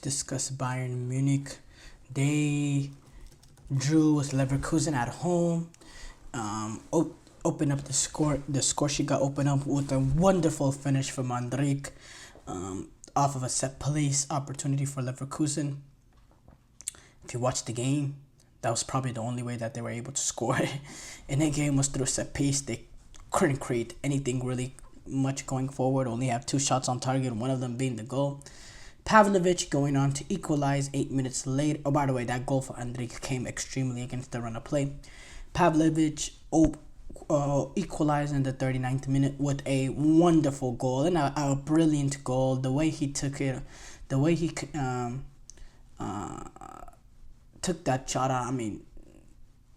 to discuss Bayern Munich. They drew with Leverkusen at home. Open up the score. The score sheet got opened up with a wonderful finish from Andrik, off of a set place opportunity for Leverkusen. If you watch the game, that was probably the only way that they were able to score. In that game was through a set piece. They couldn't create anything really much going forward. Only have 2 shots on target, one of them being the goal. Pavlovic going on to equalize 8 minutes later. Oh, by the way, that goal for Andrik came extremely against the run of play. Pavlovic equalized in the 39th minute with a wonderful goal and a brilliant goal. The way he took it, the way he took that shot out, I mean,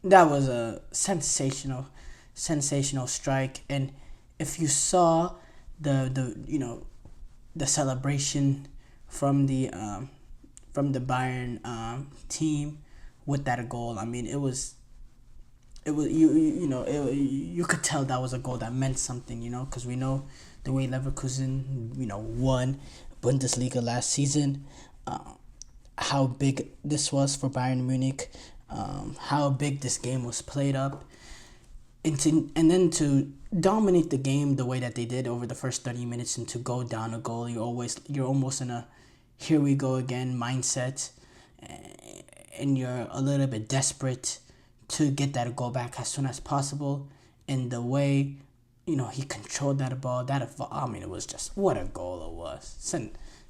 that was a sensational strike. And if you saw the celebration from the Bayern team with that goal, I mean, you could tell that was a goal that meant something, because we know the way Leverkusen won Bundesliga last season, how big this was for Bayern Munich, how big this game was played up, and then to dominate the game the way that they did over the first 30 minutes and to go down a goal, you're almost in a here we go again mindset, and you're a little bit desperate to get that goal back as soon as possible. And the way he controlled that ball, it was just, what a goal it was.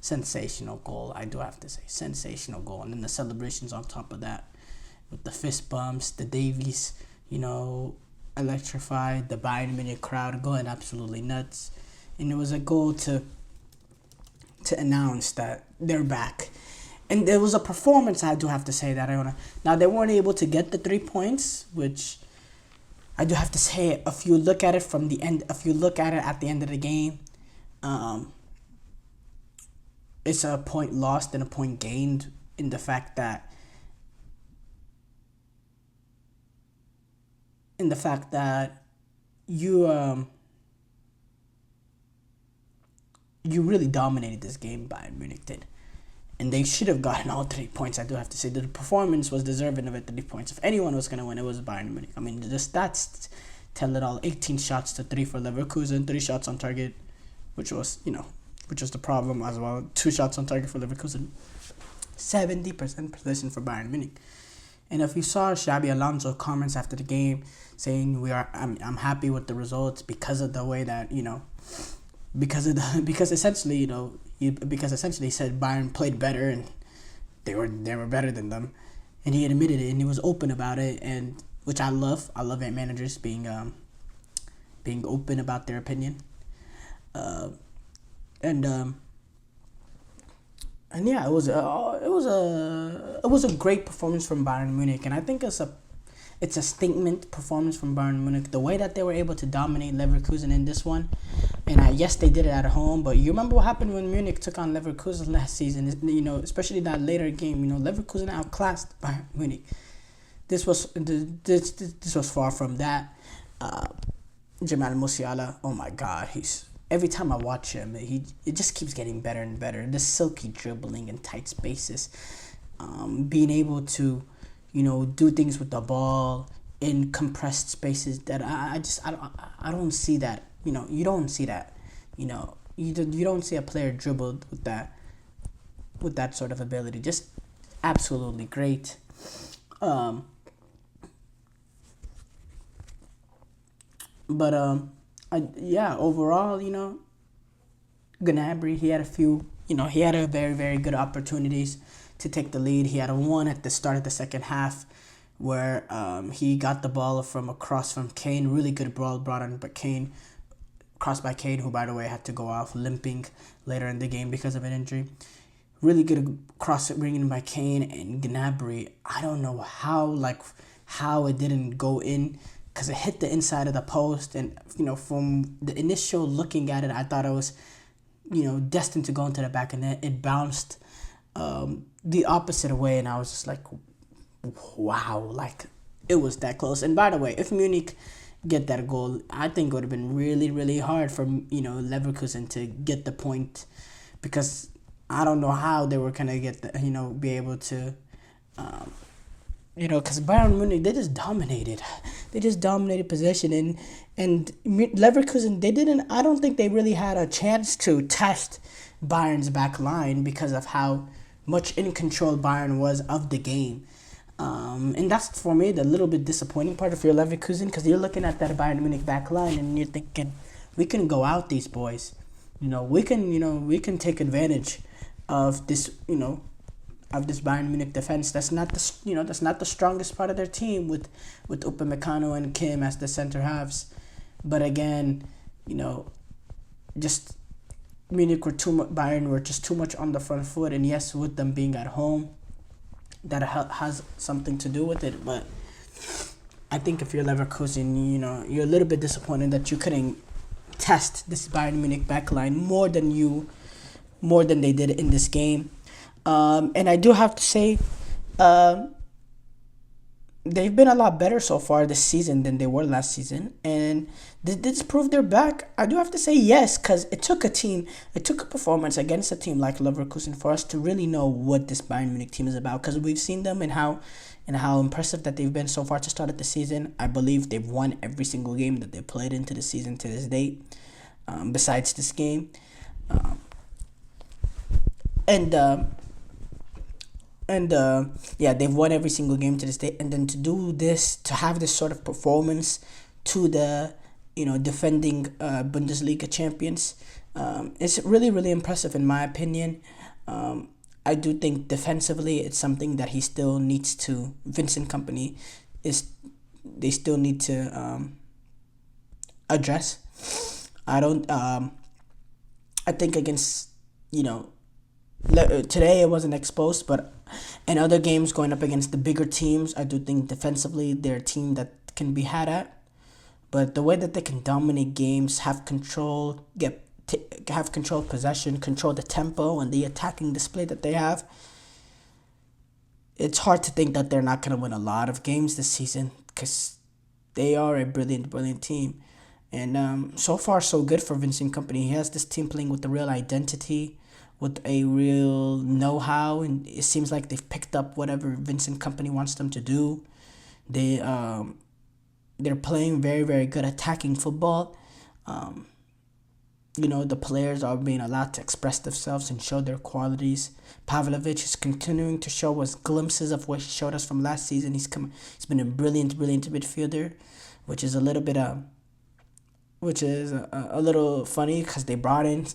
Sensational goal, I do have to say. Sensational goal. And then the celebrations on top of that with the fist bumps, the Davies, electrified, the Bayern Munich crowd going absolutely nuts. And it was a goal to announce that they're back. And there was a performance, I do have to say, now they weren't able to get the 3 points, which I do have to say, if you look at it at the end of the game, it's a point lost and a point gained in the fact that you really dominated this game. Bayern Munich did. And they should have gotten all 3 points, I do have to say. The performance was deserving of it, 3 points. If anyone was going to win, it was Bayern Munich. I mean, the stats tell it all. 18 shots to 3 for Leverkusen, 3 shots on target, which was the problem as well. 2 shots on target for Leverkusen. 70% possession for Bayern Munich. And if you saw Xabi Alonso comments after the game saying I'm happy with the results because of the way that, because essentially he said Bayern played better and they were better than them, and he admitted it and he was open about it, and which I love. I love managers being open about their opinion, and yeah, it was a great performance from Bayern Munich, and I think it's a statement performance from Bayern Munich. The way that they were able to dominate Leverkusen in this one, and yes, they did it at home. But you remember what happened when Munich took on Leverkusen last season? Especially that later game. Leverkusen outclassed Bayern Munich. This was far from that. Jamal Musiala, oh my God, every time I watch him, it just keeps getting better and better. The silky dribbling in tight spaces, being able to do things with the ball in compressed spaces that I don't see that. You don't see that. You don't see a player dribbled with that sort of ability. Just absolutely great. Overall, Gnabry, he had a very, very good opportunities to take the lead. He had one at the start of the second half where he got the ball from a cross from Kane. Really good ball brought on by Kane. Crossed by Kane, who, by the way, had to go off limping later in the game because of an injury. Really good cross bringing by Kane, and Gnabry, I don't know how it didn't go in, because it hit the inside of the post, and from the initial looking at it, I thought it was destined to go into the back of the net. It bounced the opposite way, and I was just like, wow, it was that close. And by the way, if Munich get that goal, I think it would have been really, really hard for Leverkusen to get the point, because I don't know how they were gonna get be able to, um, because Bayern Munich, they just dominated. They just dominated possession, and Leverkusen, they didn't. I don't think they really had a chance to test Bayern's back line because of how much in control Bayern was of the game. And that's for me the little bit disappointing part of your Leverkusen, because you're looking at that Bayern Munich back line and you're thinking, we can go out these boys. We can take advantage of this, of this Bayern Munich defense. That's not the strongest part of their team with Upamecano and Kim as the center halves. But again, just Bayern were just too much on the front foot, and yes, with them being at home, that has something to do with it. But I think if you're Leverkusen, you're a little bit disappointed that you couldn't test this Bayern Munich backline more than they did in this game. And I do have to say, they've been a lot better so far this season than they were last season. And did this prove they're back? I do have to say yes, because it took a performance against a team like Leverkusen for us to really know what this Bayern Munich team is about. Because we've seen them and how impressive that they've been so far to start at the season. I believe they've won every single game that they've played into the season to this date, besides this game. They've won every single game to this day, and then to have this sort of performance to the defending Bundesliga champions, it's really, really impressive in my opinion. I do think defensively it's something that Vincent Kompany they still need to address. I think against today it wasn't exposed, but in other games going up against the bigger teams, I do think defensively they're a team that can be had at. But the way that they can dominate games, have control, have control of possession, control the tempo and the attacking display that they have, it's hard to think that they're not going to win a lot of games this season, because they are a brilliant, brilliant team. And so far, so good for Vincent Kompany. He has this team playing with a real identity, with a real know-how, and it seems like they've picked up whatever Vincent Kompany wants them to do. They're playing very, very good attacking football. The players are being allowed to express themselves and show their qualities. Pavlovic is continuing to show us glimpses of what he showed us from last season. He's been a brilliant, brilliant midfielder, which is a little bit a little funny, because they brought in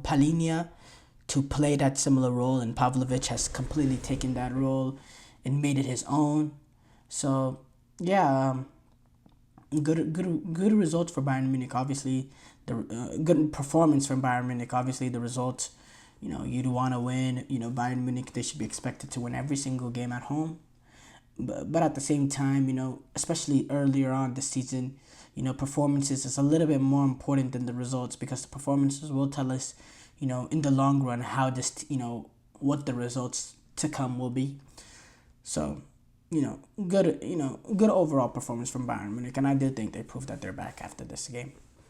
Palinia to play that similar role, and Pavlovic has completely taken that role and made it his own. So yeah, good results for Bayern Munich. Obviously, the good performance from Bayern Munich. Obviously, the results, you'd want to win. Bayern Munich, they should be expected to win every single game at home. But at the same time, especially earlier on this season, performances is a little bit more important than the results, because the performances will tell us, in the long run, how this, what the results to come will be. So, good overall performance from Bayern Munich, and I do think they proved that they're back after this game.